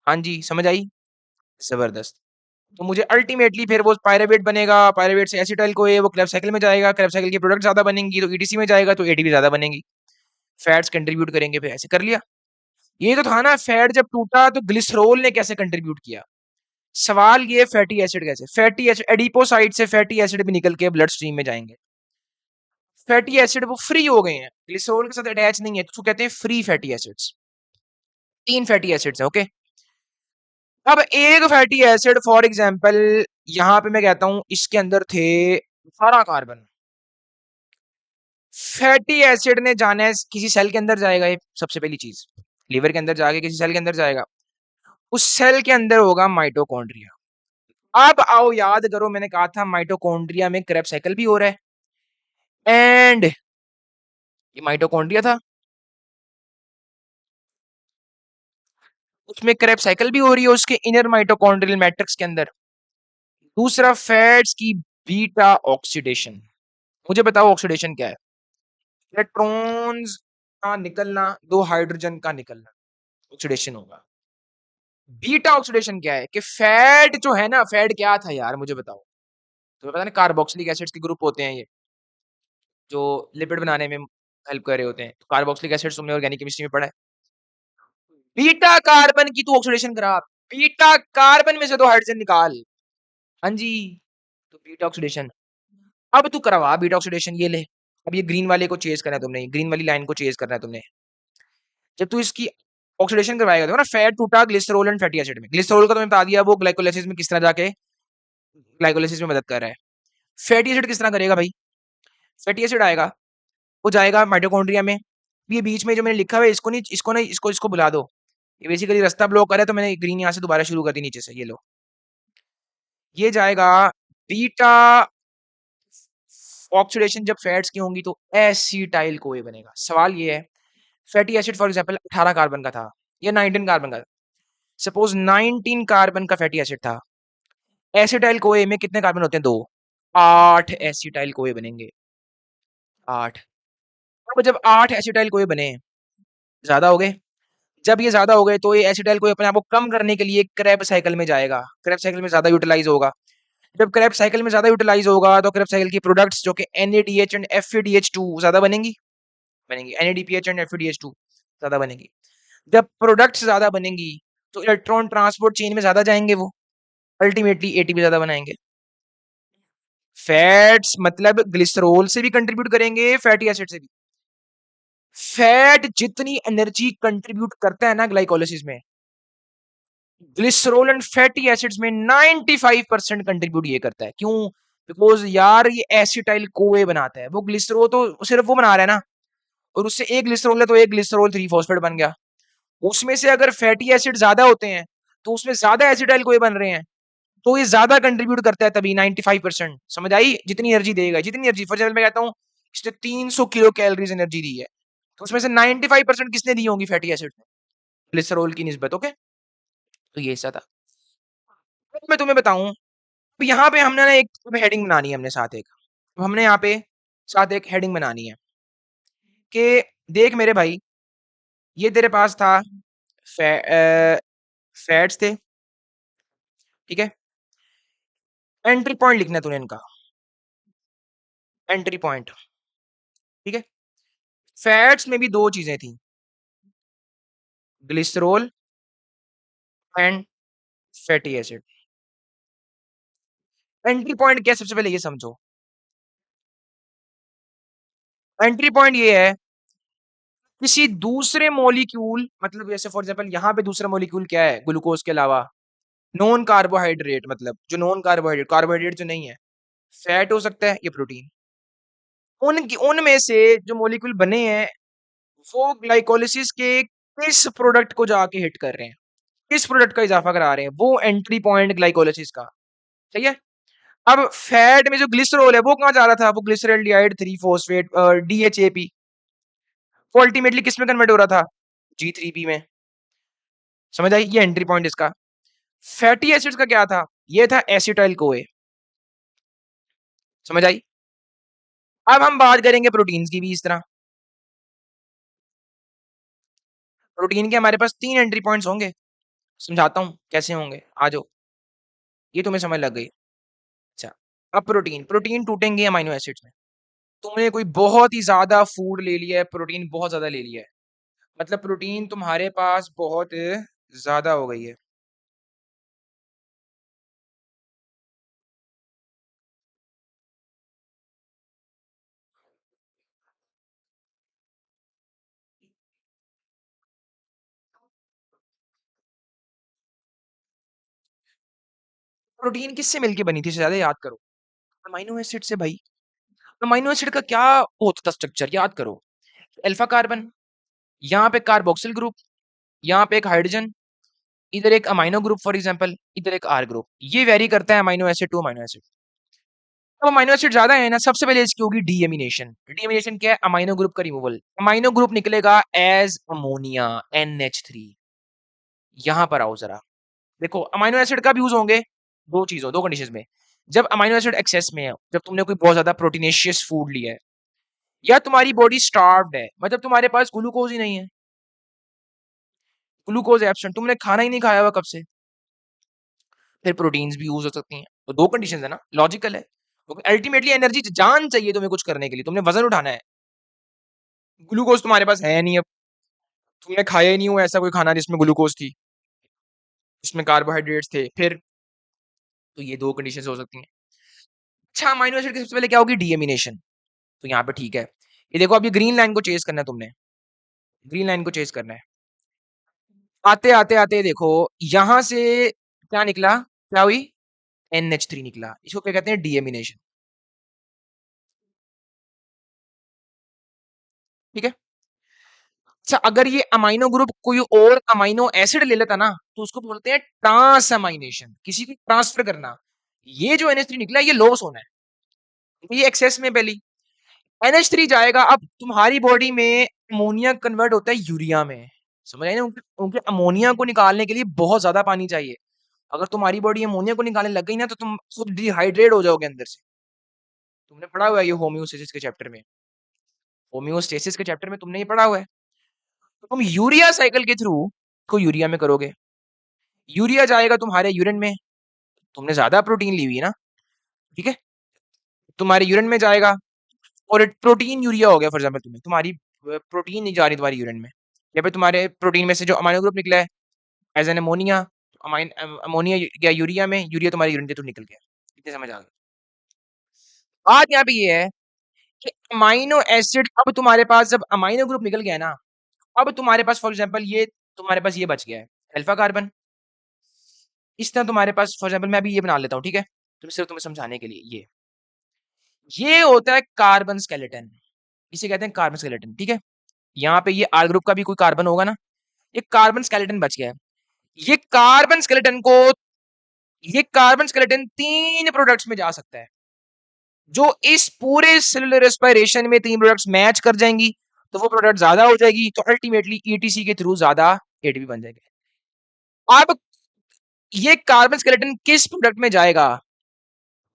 हाँ जी, समझ आई? जबरदस्त। तो मुझे अल्टीमेटली फिर वो पायरुवेट बनेगा, पायरुवेट से एसिटाइल को वो क्रेब साइकिल में जाएगा, क्रेब साइकिल की प्रोडक्ट ज्यादा बनेंगी, तो ईटीसी में जाएगा, तो एटीपी ज्यादा बनेगी, फैट्स कंट्रीब्यूट करेंगे, फिर ऐसे कर लिया। ये तो था ना, फैट जब टूटा तो ग्लिसरॉल ने कैसे कंट्रीब्यूट किया। सवाल ये, फैटी एसिड कैसे, फैटी एसिड एडिपोसाइड से फैटी एसिड भी निकल के ब्लड स्ट्रीम में जाएंगे। फैटी एसिड वो फ्री हो गए हैं, ग्लिसरॉल के साथ अटैच नहीं है, तो कहते हैं free fatty acids. 3 fatty acids है, ओके। अब एक फैटी एसिड फॉर एग्जांपल, यहां पे मैं कहता हूं इसके अंदर थे 12 कार्बन। फैटी एसिड ने जाना है किसी सेल के अंदर जाएगा, ये सबसे पहली चीज, लीवर के अंदर जाके किसी सेल के अंदर जाएगा, उस सेल के अंदर होगा माइटोकॉन्ड्रिया। अब आओ याद करो, मैंने कहा था माइटोकॉन्ड्रिया में क्रेब साइकिल भी हो रहा है, एंड ये माइटोकॉन्ड्रिया था, उसमें क्रेब साइकिल भी हो रही है उसके इनर माइटोकॉन्ड्रियल मैट्रिक्स के अंदर। दूसरा, फैट्स की बीटा ऑक्सीडेशन। मुझे बताओ ऑक्सीडेशन क्या है? इलेक्ट्रॉन्स का निकलना, दो हाइड्रोजन का निकलना, ऑक्सीडेशन होगा। बीटा ऑक्सीडेशन क्या है कि फैट जो है ना, फैट क्या था यार मुझे बताओ। तो पता नहीं, कार्बोक्सिलिक एसिड्स के ग्रुप होते हैं ये, जो लिपिड बनाने में हेल्प कर रहे होते हैं। तो कार्बोक्सिलिक एसिड्स तुमने ऑर्गेनिक केमिस्ट्री में पढ़ा है। बीटा कार्बन की तू ऑक्सीडेशन करा, बीटा कार्बन में से दो हाइड्रोजन निकाल। हाँ जी, तो बीटा ऑक्सीडेशन। अब तू करवा बीटा ऑक्सीडेशन, ये ले। अब ये ग्रीन वाले को चेज करना है तुमने, ग्रीन वाली लाइन को चेज करना है तुमने। जब तू इसकी ऑक्सीडेशन करवाएगा तो ना, फैट टूटा ग्लिसरॉल एंड फैटी एसिड में। ग्लिसरॉल का तुम्हें बता दिया, वो ग्लाइकोलाइसिस में किस तरह जाके ग्लाइकोलाइसिस में मदद कर रहा है। फैटी एसिड किस तरह करेगा भाई? फैटी एसिड आएगा, वो जाएगा माइटोकॉन्ड्रिया में। ये बीच में जो मैंने लिखा हुआ है, इसको नहीं, इसको नहीं, इसको इसको बुला दो। ये बेसिकली रास्ता ब्लॉक कर रहा है, तो मैंने ग्रीन यहाँ से दोबारा शुरू कर दी नीचे से। ये लो, ये जाएगा बीटा ऑक्सीडेशन। जब फैट्स की होंगी तो एसिटाइल कोए बनेगा। सवाल ये है, fatty acid for example 18 carbon का था या 19 कार्बन का, सपोज 19 कार्बन का फैटी एसिड था। एसिटाइल कोए में कितने कार्बन होते हैं? दो। 8 एसिटाइल कोए बनेंगे, 8। अब जब 8 एसिटाइल कोए बने, ज्यादा हो गए। जब ये ज्यादा हो गए तो ये एसिटाइल कोए अपने आप को कम करने के लिए क्रेब साइकिल में जाएगा, क्रेब साइकिल में ज्यादा यूटिलाइज होगा। जब क्रेब साइकिल में ज्यादा यूटिलाइज होगा तो क्रेब साइकिल की प्रोडक्ट्स जो कि NADH एंड FADH2 ज्यादा बनेंगी, NADPH एंड FADH2 ज्यादा बनेगी। जब प्रोडक्ट्स ज्यादा बनेंगी तो इलेक्ट्रॉन ट्रांसपोर्ट चेन में ज्यादा जाएंगे, वो अल्टीमेटली ATP ज्यादा बनाएंगे। फैट्स मतलब ग्लिसरॉल से भी कंट्रीब्यूट करेंगे, फैटी एसिड से भी। फैट जितनी एनर्जी कंट्रीब्यूट करता है ना ग्लाइकोलाइसिस में, ग्लिसरॉल एंड फैटी एसिड्स में 95% कंट्रीब्यूट ये करता है। क्यों? बिकॉज यार ये एसिटाइल कोए बनाता है, वो ग्लिसरॉल तो सिर्फ वो बना रहा है ना, और उससे एक ग्लिसरॉल है तो एक ग्लिसरॉल 3 फॉस्फेट बन गया। उसमें से अगर फैटी एसिड ज्यादा होते हैं तो उसमें ज्यादा एसिटाइल कोए बन रहे हैं, तो ये ज्यादा कंट्रीब्यूट करता है तभी 95%। समझ आई? जितनी एनर्जी देगा, जितनी एनर्जी, फॉर एग्जाम्पल मैं कहता हूँ इसने 300 किलो कैलोरीज एनर्जी दी है, तो उसमें से 95% किसने दी होंगी? फैटी एसिड ने, ग्लिसरॉल की निस्बत। ओके, तो ये ऐसा था। अब मैं तुम्हें बताऊं, तो यहाँ पे हमने ना एक हेडिंग बनानी है, हमने साथ एक, तो हमने यहाँ पे साथ एक हेडिंग बनानी है कि देख मेरे भाई, ये तेरे पास था फै, फैट्स थे, ठीक है। एंट्री पॉइंट लिखना है तूने इनका, एंट्री पॉइंट, ठीक है। फैट्स में भी दो चीजें थी, glycerol and fatty acid. Entry point क्या है? सबसे पहले ये समझो, एंट्री पॉइंट ये है, किसी दूसरे मॉलिक्यूल, मतलब जैसे फॉर एग्जांपल यहाँ पे दूसरा मॉलिक्यूल क्या है ग्लूकोज के अलावा? नॉन कार्बोहाइड्रेट, मतलब जो नॉन कार्बोहाइड्रेट, कार्बोहाइड्रेट जो नहीं है, फैट हो सकता है, ये प्रोटीन। उनमें से जो मॉलिक्यूल बने हैं, वो ग्लाइकोलिसिस के किस प्रोडक्ट को जाके हिट कर रहे हैं, किस प्रोडक्ट का इजाफा करा रहे हैं, वो एंट्री पॉइंट ग्लाइकोलिसिस का। ठीक है। अब फैट में जो ग्लिसरॉल है वो कहाँ जा रहा था? वो ग्लिसरॉल्डिहाइड 3 फॉस्फेट DHAP, वो अल्टीमेटली किस में कन्वर्ट हो रहा था? G3P में। समझ आई? ये एंट्री पॉइंट इसका। फैटी एसिड्स का क्या था? ये था एसिटाइल कोए। समझ आई? अब हम बात करेंगे प्रोटीन्स की भी इस तरह। प्रोटीन के हमारे पास 3 एंट्री पॉइंट्स होंगे, समझाता हूं कैसे होंगे, आ जाओ। ये तुम्हें समझ लग गई? अच्छा, अब प्रोटीन, प्रोटीन टूटेंगे अमाइनो एसिड्स में। तुमने कोई बहुत ही ज्यादा फूड ले लिया है, प्रोटीन बहुत ज्यादा ले लिया है, मतलब प्रोटीन तुम्हारे पास बहुत ज्यादा हो गई है। प्रोटीन किससे मिलके बनी थी? ज्यादा याद करो। अमाइनो एसिड से भाई। अमाइनो एसिड का क्या होता था स्ट्रक्चर? याद करो। अल्फा कार्बन, यहाँ पे कार्बोक्सिल ग्रुप, यहाँ पे एक हाइड्रोजन, इधर एक अमाइनो ग्रुप फॉर एग्जांपल, इधर एक आर ग्रुप, ये वेरी करता है amino acid two amino acid. अब अमाइनो एसिड ज्यादा है ना, सबसे पहले इसकी होगी डीएमिनेशन। डीएमिनेशन क्या है? अमाइनो ग्रुप का रिमूवल। अमाइनो ग्रुप निकलेगा एज अमोनिया NH3। यहां पर आओ जरा, देखो अमाइनो एसिड कब यूज होंगे? दो चीजों, दो कंडीशंस में। जब अमाइनो एसिड एक्सेस में है, जब तुमने कोई बहुत ज्यादा प्रोटीनेशियस फूड लिया है, या तुम्हारी बॉडी स्टार्व्ड है, मतलब तुम्हारे पास ग्लूकोज ही नहीं है, ग्लूकोज एब्सेंट, तुमने खाना ही नहीं खाया हुआ कब से, फिर प्रोटीन्स भी यूज हो सकती हैं। तो दो कंडीशंस है ना, लॉजिकल है, क्योंकि अल्टीमेटली एनर्जी जान चाहिए तुम्हें कुछ करने के लिए, तुमने वजन उठाना है, ग्लूकोज तुम्हारे पास है नहीं, अब तुमने खाया ही नहीं हुआ ऐसा कोई खाना जिसमें ग्लूकोज थी, जिसमें कार्बोहाइड्रेट्स थे, फिर तो ये दो कंडीशंस हो सकती हैं। अच्छा, अमाइनो एसिड की सबसे पहले क्या होगी? डीएमिनेशन। तो यहाँ पे ठीक है, ये देखो अब ये ग्रीन लाइन को चेज करना है तुमने, ग्रीन लाइन को चेज करना है। आते आते आते देखो यहां से क्या निकला, क्या हुई? NH3 निकला, इसको क्या कहते हैं? डीएमिनेशन। ठीक है। अच्छा, अगर ये अमाइनो ग्रुप कोई और अमाइनो एसिड ले लेता ना, तो उसको बोलते हैं ट्रांसअमाइनेशन, किसी को ट्रांसफर करना। ये जो NH3 निकला, ये लॉस होना है, ये एक्सेस में पहली। NH3 जाएगा, अब तुम्हारी बॉडी में अमोनिया कन्वर्ट होता है यूरिया में, समझ आए ना? उनके अमोनिया को निकालने के लिए बहुत ज्यादा पानी चाहिए। अगर तुम्हारी बॉडी अमोनिया को निकालने लग गई ना, तो तुम खुद डिहाइड्रेट हो जाओगे अंदर से। तुमने पढ़ा हुआ है ये होम्योस्टेसिस के चैप्टर में, होम्योस्टेसिस के चैप्टर में तुमने ये पढ़ा हुआ है। तो तुम यूरिया साइकिल के थ्रू को यूरिया में करोगे, यूरिया जाएगा तुम्हारे यूरिन में, तुमने ज्यादा प्रोटीन ली हुई है ना, ठीक है, तुम्हारे यूरिन में जाएगा, और प्रोटीन यूरिया हो गया फॉर एग्जाम्पल, तुम्हारी प्रोटीन नहीं जा रही तुम्हारी यूरिन में, या फिर तुम्हारे प्रोटीन में से जो अमाइनो ग्रुप निकला है as an ammonia, amine ammonia या यूरिया में, यूरिया तुम्हारी यूरिन के थ्रू निकल गया। इतने समझ आ गया। बात यहाँ पे ये है कि अमाइनो एसिड, अब तुम्हारे पास जब अमाइनो ग्रुप निकल गया ना, अब तुम्हारे पास फॉर एग्जाम्पल ये, तुम्हारे पास ये बच गया है अल्फा कार्बन। इस तरह तुम्हारे पास फॉर एग्जाम्पल मैं अभी ये बना लेता हूँ, ठीक है, सिर्फ तुम्हें समझाने के लिए, ये होता है कार्बन स्केलेटन, इसे कहते हैं कार्बन स्केलेटन, ठीक है। यहाँ पे ये आर ग्रुप का भी कोई कार्बन होगा ना, ये कार्बन स्केलेटन बच गया है। ये कार्बन स्केलेटन को, ये कार्बन स्केलेटन तीन प्रोडक्ट्स में जा सकता है, जो इस पूरे सेलुलर रेस्पिरेशन में तीन प्रोडक्ट्स मैच कर जाएंगी, तो वो प्रोडक्ट ज्यादा हो जाएगी, तो अल्टीमेटली ईटीसी के थ्रू ज्यादा एटीपी बन जाएगा। अब ये कार्बन स्केलेटन किस प्रोडक्ट में जाएगा,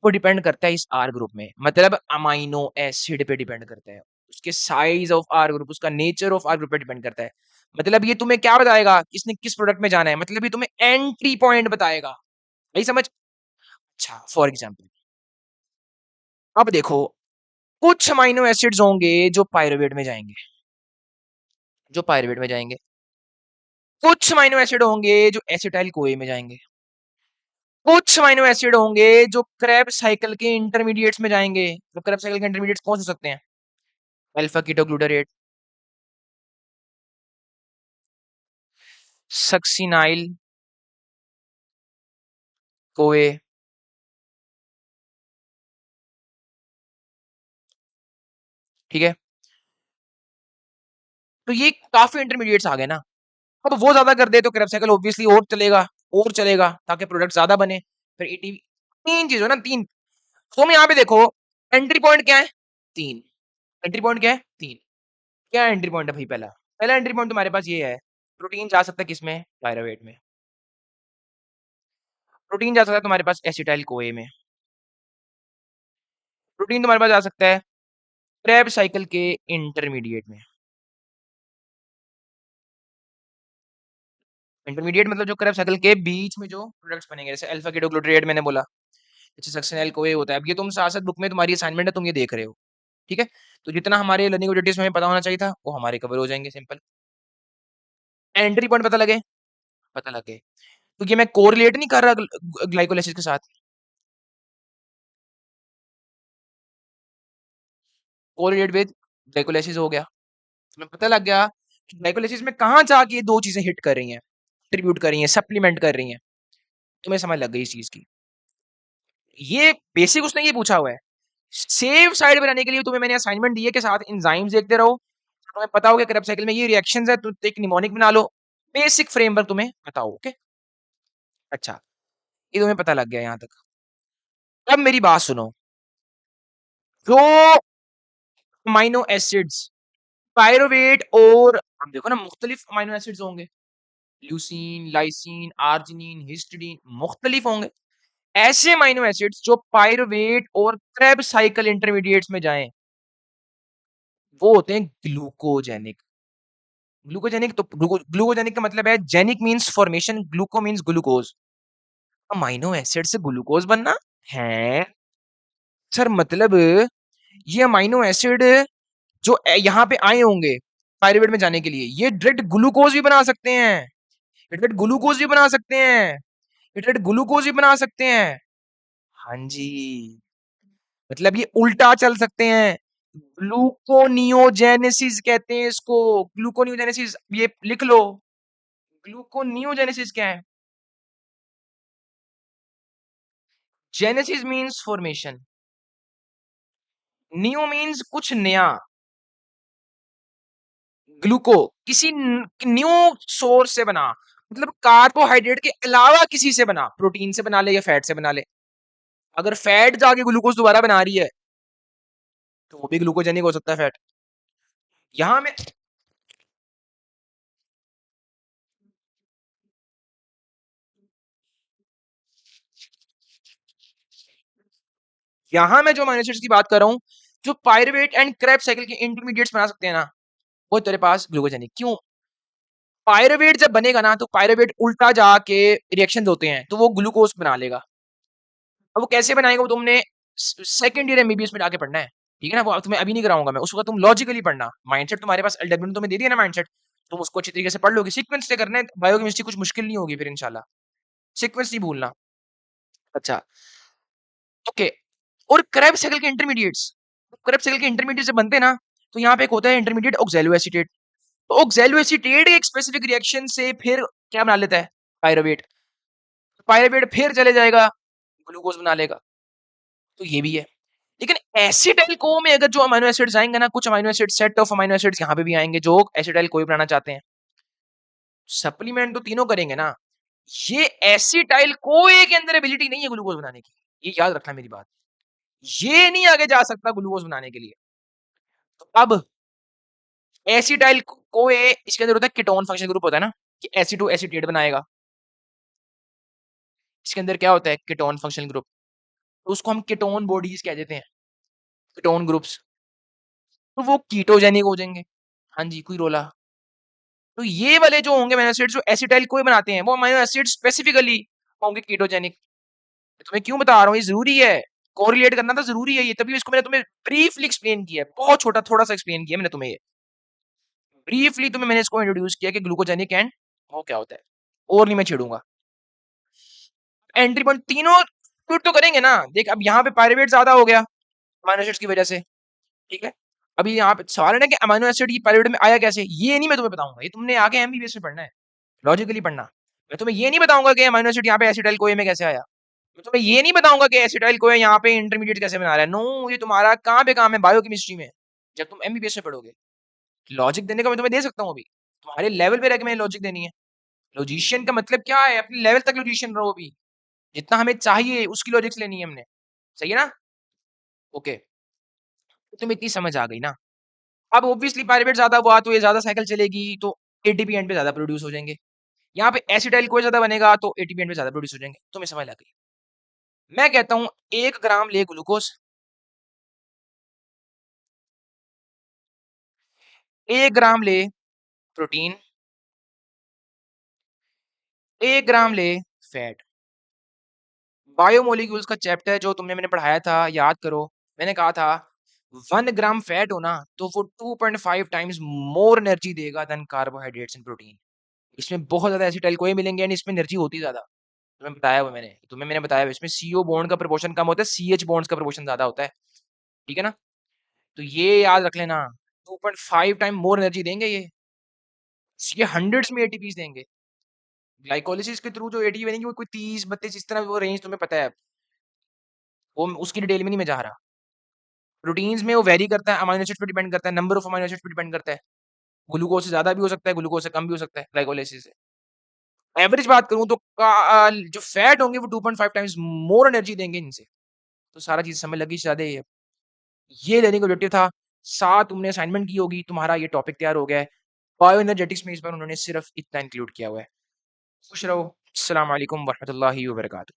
वो डिपेंड करता है इस आर ग्रुप में, मतलब अमाइनो एसिड पे डिपेंड करता है, उसके साइज ऑफ आर ग्रुप, उसका नेचर ऑफ आर ग्रुप पे डिपेंड करता है। मतलब ये तुम्हें क्या बताएगा किसने किस प्रोडक्ट में जाना है, मतलब ये तुम्हें एंट्री पॉइंट बताएगा, यही समझ। अच्छा, फॉर एग्जांपल अब देखो, कुछ अमाइनो एसिड्स होंगे जो पायरुवेट में जाएंगे, जो पायरुवेट में जाएंगे, कुछ अमाइनो एसिड होंगे जो एसिटाइल कोए में जाएंगे, कुछ अमाइनो एसिड होंगे जो क्रेब्स साइकिल के इंटरमीडिएट्स में जाएंगे। तो क्रेब्स साइकिल के इंटरमीडिएट्स कौन हो सकते हैं? अल्फा कीटोग्लूटारेट, सक्सिनाइल कोए, ठीक है। तो ये काफी इंटरमीडिएट्स आ गए ना, अब वो ज्यादा कर दे तो क्रेब साइकिल ऑब्वियसली और चलेगा ताकि प्रोडक्ट ज्यादा बने, फिर एटीपी। तीन चीज हो ना, तीन। तो हम यहाँ पे देखो, एंट्री पॉइंट क्या है? तीन। एंट्री पॉइंट क्या है? तीन। क्या एंट्री पॉइंट है भाई? पहला पहला एंट्री पॉइंट तुम्हारे पास ये है, प्रोटीन जा सकता है किसमें? पायरुवेट में। प्रोटीन जा सकता है तुम्हारे पास एसिटाइल कोए में। प्रोटीन तुम्हारे पास जा सकता है क्रेब साइकिल के इंटरमीडिएट में। इंटरमीडिएट मतलब जो क्रेब साइकिल के बीच में जो प्रोडक्ट्स बनेंगे, जैसे अल्फा कीटोग्लूटारेट मैंने बोला, जैसे सक्सेनाइल कोए होता है। अब ये तुम साथ साथ बुक में तुम्हारी असाइनमेंट है, तुम ये देख रहे हो, ठीक है। तो जितना हमारे लर्निंग ऑब्जेक्टिव्स में हमें पता होना चाहिए था, वो हमारे कवर हो जाएंगे, सिंपल। एंट्री पॉइंट पता लगे, पता लगे, तो ये मैं कोरिलेट नहीं कर रहा ग्लाइकोलाइसिस के साथ, कोरिलेट विद ग्लाइकोलाइसिस हो गया। तुम्हें पता लग गया कि ग्लाइकोलाइसिस में कहाँ जाके ये दो चीजें हिट कर रही हैं, ट्रिब्यूट कर रही हैं, सप्लीमेंट कर रही हैं। तुम्हें समझ लग गई इस चीज की। ये बेसिक उसने ये पूछा हुआ है, सेफ साइड बनाने के लिए तुम्हें मैंने असाइनमेंट दी है कि साथ एंजाइम्स देखते रहो, तुम्हें पता होगा क्रेब साइकिल में ये रिएक्शंस है, तो एक निमोनिक बना लो, बेसिक फ्रेमवर्क तुम्हें बताओ, ओके। अच्छा, ये तुम्हें पता लग गया यहाँ तक। अब मेरी बात सुनो, जो अमाइनो एसिड्स पायरुवेट और अब देखो ना मुख्तलिफ अमाइनो एसिड्स होंगे, ल्यूसीन, लाइसिन, आर्जिनिन, हिस्टिडीन मुख्तलिफ होंगे। ऐसे अमाइनो एसिड्स जो पायरुवेट और क्रेब साइकिल इंटरमीडिएट्स में जाएं, वो होते हैं ग्लूकोजेनिक। ग्लूकोजेनिक तो ग्लूकोजेनिक का मतलब है genic means formation, ग्लूको means glucose. Amino acid से ग्लूकोज बनना है सर, मतलब ये अमाइनो एसिड जो यहाँ पे आए होंगे पायरुवेट में जाने के लिए, ये डायरेक्ट ग्लूकोज भी बना सकते हैं, ये डायरेक्ट ग्लूकोज भी बना सकते हैं, ये डायरेक्ट ग्लूकोज भी बना सकते हैं। हाँ जी, मतलब ये उल्टा चल सकते हैं। ग्लूकोनियोजेनेसिस कहते हैं इसको, ग्लूकोनियोजेनेसिस, ये लिख लो। ग्लूकोनियोजेनेसिस क्या है? Genesis means formation, neo means कुछ नया, ग्लूको किसी न्यू सोर्स से बना, मतलब कार्बोहाइड्रेट के अलावा किसी से बना, प्रोटीन से बना ले या फैट से बना ले। अगर फैट जाके ग्लूकोज दोबारा बना रही है तो वो भी ग्लूकोजेनिक हो सकता है फैट। यहां में यहां मैं जो अमीनो एसिड्स की बात कर रहा हूं, जो पायरुवेट एंड क्रेब साइकिल के इंटरमीडिएट्स बना सकते हैं ना, वो तेरे पास ग्लूकोजेनिक क्यों? पायरुवेट जब बनेगा ना तो पायरुवेट उल्टा जाके रिएक्शन होते हैं तो वो ग्लूकोज बना लेगा। अब वो कैसे बनाएगा वो तुमने सेकंड ईयर एमबीबीएस में जाके पढ़ना है, ठीक है ना? वो तुम्हें अभी नहीं कराऊंगा मैं, उसको तुम लॉजिकली पढ़ना। माइंडसेट तुम्हारे पास एलडब्ल्यू ने तुम्हें दे दिया ना माइंडसेट, तुम उसको अच्छी तरीके से पढ़ लोगे, सीक्वेंस से करना है, बायोकेमिस्ट्री कुछ मुश्किल नहीं होगी फिर इंशाल्लाह, सीक्वेंस नहीं भूलना। अच्छा, ओके। और क्रेब साइकिल के इंटरमीडिएट्स, क्रेब साइकिल के इंटरमीडिएट जब बनते हैं ना, तो यहाँ पे एक होता है इंटरमीडिएट ऑक्सैलो एसीटेट। तो ऑक्सैलो एसीटेट एक स्पेसिफिक रिएक्शन से फिर क्या बना लेता है? पायरुवेट। पायरुवेट फिर चले जाएगा, ग्लूकोज बना लेगा। तो ये भी है। लेकिन एसिटाइल को में अगर जो अमीनो एसिड्स आएंगे ना, कुछ amino acid, set of amino acids यहाँ पे भी आएंगे जो एसिटाइल को बनाना चाहते हैं, सप्लीमेंट तो तीनों करेंगे ना। ये एसिटाइल कोए के अंदर एबिलिटी नहीं है ग्लूकोज बनाने की, ये याद रखना मेरी बात। ये नहीं आगे जा सकता ग्लूकोज बनाने के लिए। तो अब एसिटाइल कोए, इसके अंदर होता है कीटोन फंक्शन ग्रुप होता है ना, कि एसिड टू एसीटेट बनाएगा। इसके अंदर क्या होता है? Ketone function group. तो उसको हम कीटोन बॉडीज कह देते हैं, कीटोन ग्रुप्स। तो वो कीटोजेनिक हो जाएंगे। हाँ जी, कोई रोला? तो ये वाले जो होंगे अमीनो एसिड्स जो एसिटाइल कोई बनाते हैं, वो अमीनो एसिड स्पेसिफिकली होंगे कीटोजेनिक। तुम्हें क्यों बता रहा हूँ, ये जरूरी है, कोरिलेट करना तो जरूरी है ये, तभी इसको मैंने तुम्हें ब्रीफली एक्सप्लेन किया है, बहुत छोटा थोड़ा सा एक्सप्लेन किया मैंने तुम्हें ये, ब्रीफली तुम्हें मैंने इसको इंट्रोड्यूस किया कि ग्लूकोजेनिक एंड वो क्या होता है, और नहीं मैं छेड़ूंगा। एंट्री पॉइंट तीनों शूट तो करेंगे ना। देख अब यहाँ पे पायरुवेट ज्यादा हो गया अमीनो एसिड्स की वजह से, ठीक है? अभी यहाँ पे सवाल है ना कि अमीनो एसिड की पायरुवेट में आया कैसे, ये नहीं मैं तुम्हें बताऊंगा, ये तुमने आगे एमबीबीएस में पढ़ना है, लॉजिकली पढ़ना। मैं तुम्हें ये नहीं बताऊंगा कि अमीनो एसिड यहाँ पे एसिटाइल कोए में कैसे आया, मैं तुम्हें ये नहीं बताऊंगा कि एसिटाइल कोए यहाँ पे इंटरमीडिएट कैसे बना रहा है। नो, ये तुम्हारा कहाँ पे काम है? बायोकेमिस्ट्री में, जब तुम एमबीबीएस में पढ़ोगे। लॉजिक देने का मैं तुम्हें दे सकता हूँ, अभी तुम्हारे लेवल पे रह के मैंने लॉजिक देनी है। लॉजिशियन का मतलब क्या है? अपने लेवल तक लॉजिशियन रहो, अभी जितना हमें चाहिए उसकी लॉजिक्स लेनी है हमने, सही है ना? ओके, तो तुम्हें इतनी समझ आ गई ना। अब ऑब्वियसली पायरुवेट ज्यादा हुआ तो ये ज्यादा साइकिल चलेगी, तो एटीपी एंड पे ज्यादा प्रोड्यूस हो जाएंगे। यहाँ पे एसिटाइल कोई ज्यादा बनेगा तो एटीपी एंड पे ज्यादा प्रोड्यूस हो जाएंगे। तुम्हें समझ आ गई? मैं कहता हूँ 1 ग्राम ले ग्लूकोज, 1 ग्राम ले प्रोटीन, 1 ग्राम ले फैट। बायोमोलिक्यूल्स का चैप्टर जो तुमने मैंने पढ़ाया था याद करो, मैंने कहा था 1 ग्राम फैट हो ना तो वो 2.5 टाइम्स मोर एनर्जी देगा देन कार्बोहाइड्रेट्स एंड प्रोटीन। इसमें बहुत ज्यादा एसिटाइल कोई मिलेंगे एंड इसमें एनर्जी होती ज्यादा। तुम्हें मैंने बताया हुआ, इसमें सीओ बॉन्ड का प्रोपोर्शन कम होता है, सीएच बॉन्ड्स का प्रोपोर्शन ज्यादा होता है, ठीक है ना? तो ये याद रख लेना, 2.5 टाइम मोर एनर्जी देंगे ये हंड्रेड्स में एटीपीज देंगे। ग्लाइकोलिसिस के थ्रू जो एटीपी बनेगी वो कोई 30 32 इस तरह वो रेंज तुम्हें पता है, वो उसकी डिटेल में नहीं मैं जा रहा। प्रोटीन्स में वो वेरी करता है, अमीनो एसिड पे डिपेंड करता है, नंबर ऑफ अमीनो एसिड पे डिपेंड करता है। ग्लूकोज से ज्यादा भी हो सकता है, ग्लूकोज से कम भी हो सकता है ग्लाइकोलाइसिस से। एवरेज बात करूँ तो जो फैट होंगे वो 2.5 टाइम्स मोर एनर्जी देंगे इनसे। तो सारा चीज़ समझ लगी शायद ये लर्निंग ऑब्जेक्टिव था। 7 तुमने असाइनमेंट की होगी, तुम्हारा ये टॉपिक तैयार हो गया है। बायो एनर्जेटिक्स में इस बार उन्होंने सिर्फ़ इतना इंक्लूड किया हुआ है। खुश रहो। अस्सलाम वालेकुम व रहमतुल्लाहि व बरकातहू।